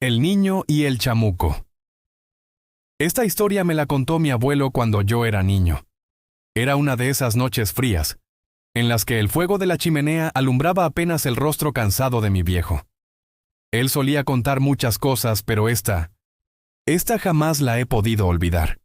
El niño y el chamuco. Esta historia me la contó mi abuelo cuando yo era niño. Era una de esas noches frías, en las que el fuego de la chimenea alumbraba apenas el rostro cansado de mi viejo. Él solía contar muchas cosas, pero esta jamás la he podido olvidar.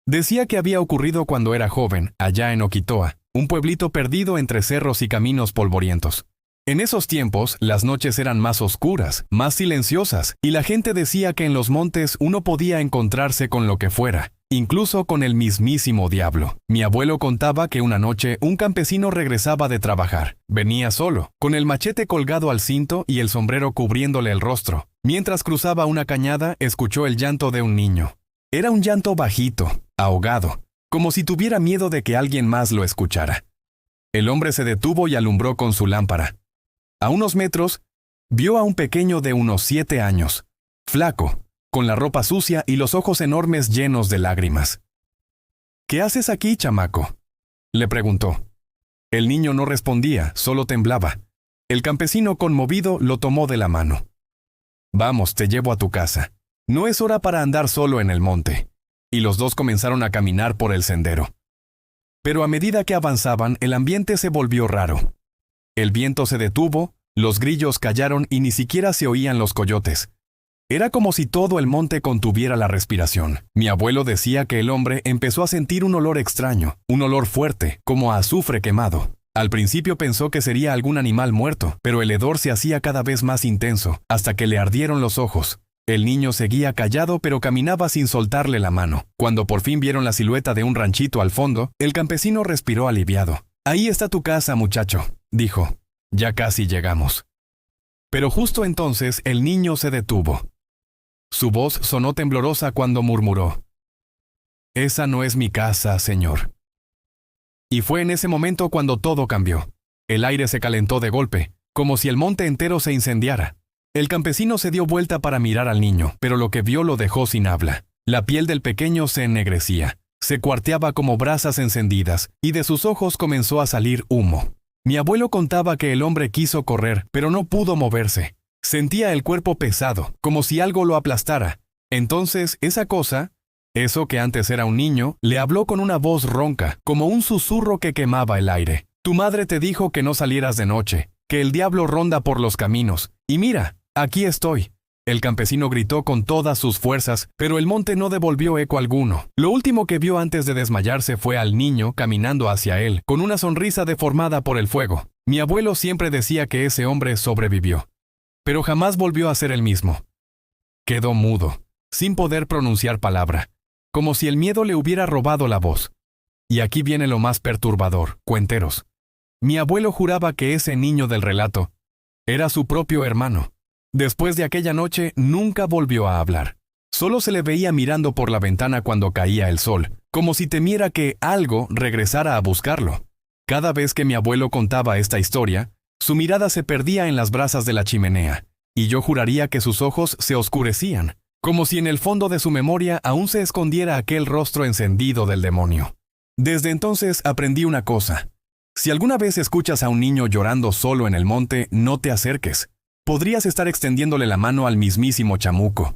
Decía que había ocurrido cuando era joven, allá en Oquitoa, un pueblito perdido entre cerros y caminos polvorientos. En esos tiempos, las noches eran más oscuras, más silenciosas, y la gente decía que en los montes uno podía encontrarse con lo que fuera, incluso con el mismísimo diablo. Mi abuelo contaba que una noche un campesino regresaba de trabajar. Venía solo, con el machete colgado al cinto y el sombrero cubriéndole el rostro. Mientras cruzaba una cañada, escuchó el llanto de un niño. Era un llanto bajito, ahogado, como si tuviera miedo de que alguien más lo escuchara. El hombre se detuvo y alumbró con su lámpara. A unos metros, vio a un pequeño de unos 7 años, flaco, con la ropa sucia y los ojos enormes llenos de lágrimas. «¿Qué haces aquí, chamaco?», le preguntó. El niño no respondía, solo temblaba. El campesino, conmovido, lo tomó de la mano. «Vamos, te llevo a tu casa. No es hora para andar solo en el monte». Y los dos comenzaron a caminar por el sendero. Pero a medida que avanzaban, el ambiente se volvió raro. El viento se detuvo, los grillos callaron y ni siquiera se oían los coyotes. Era como si todo el monte contuviera la respiración. Mi abuelo decía que el hombre empezó a sentir un olor extraño, un olor fuerte, como a azufre quemado. Al principio pensó que sería algún animal muerto, pero el hedor se hacía cada vez más intenso, hasta que le ardieron los ojos. El niño seguía callado, pero caminaba sin soltarle la mano. Cuando por fin vieron la silueta de un ranchito al fondo, el campesino respiró aliviado. «Ahí está tu casa, muchacho», dijo. «Ya casi llegamos». Pero justo entonces el niño se detuvo. Su voz sonó temblorosa cuando murmuró: «Esa no es mi casa, señor». Y fue en ese momento cuando todo cambió. El aire se calentó de golpe, como si el monte entero se incendiara. El campesino se dio vuelta para mirar al niño, pero lo que vio lo dejó sin habla. La piel del pequeño se ennegrecía, se cuarteaba como brasas encendidas, y de sus ojos comenzó a salir humo. Mi abuelo contaba que el hombre quiso correr, pero no pudo moverse. Sentía el cuerpo pesado, como si algo lo aplastara. Entonces, esa cosa, eso que antes era un niño, le habló con una voz ronca, como un susurro que quemaba el aire. «Tu madre te dijo que no salieras de noche, que el diablo ronda por los caminos. Y mira, aquí estoy». El campesino gritó con todas sus fuerzas, pero el monte no devolvió eco alguno. Lo último que vio antes de desmayarse fue al niño caminando hacia él, con una sonrisa deformada por el fuego. Mi abuelo siempre decía que ese hombre sobrevivió, pero jamás volvió a ser el mismo. Quedó mudo, sin poder pronunciar palabra, como si el miedo le hubiera robado la voz. Y aquí viene lo más perturbador, cuenteros. Mi abuelo juraba que ese niño del relato era su propio hermano. Después de aquella noche, nunca volvió a hablar. Solo se le veía mirando por la ventana cuando caía el sol, como si temiera que algo regresara a buscarlo. Cada vez que mi abuelo contaba esta historia, su mirada se perdía en las brasas de la chimenea, y yo juraría que sus ojos se oscurecían, como si en el fondo de su memoria aún se escondiera aquel rostro encendido del demonio. Desde entonces aprendí una cosa. Si alguna vez escuchas a un niño llorando solo en el monte, no te acerques. Podrías estar extendiéndole la mano al mismísimo chamuco.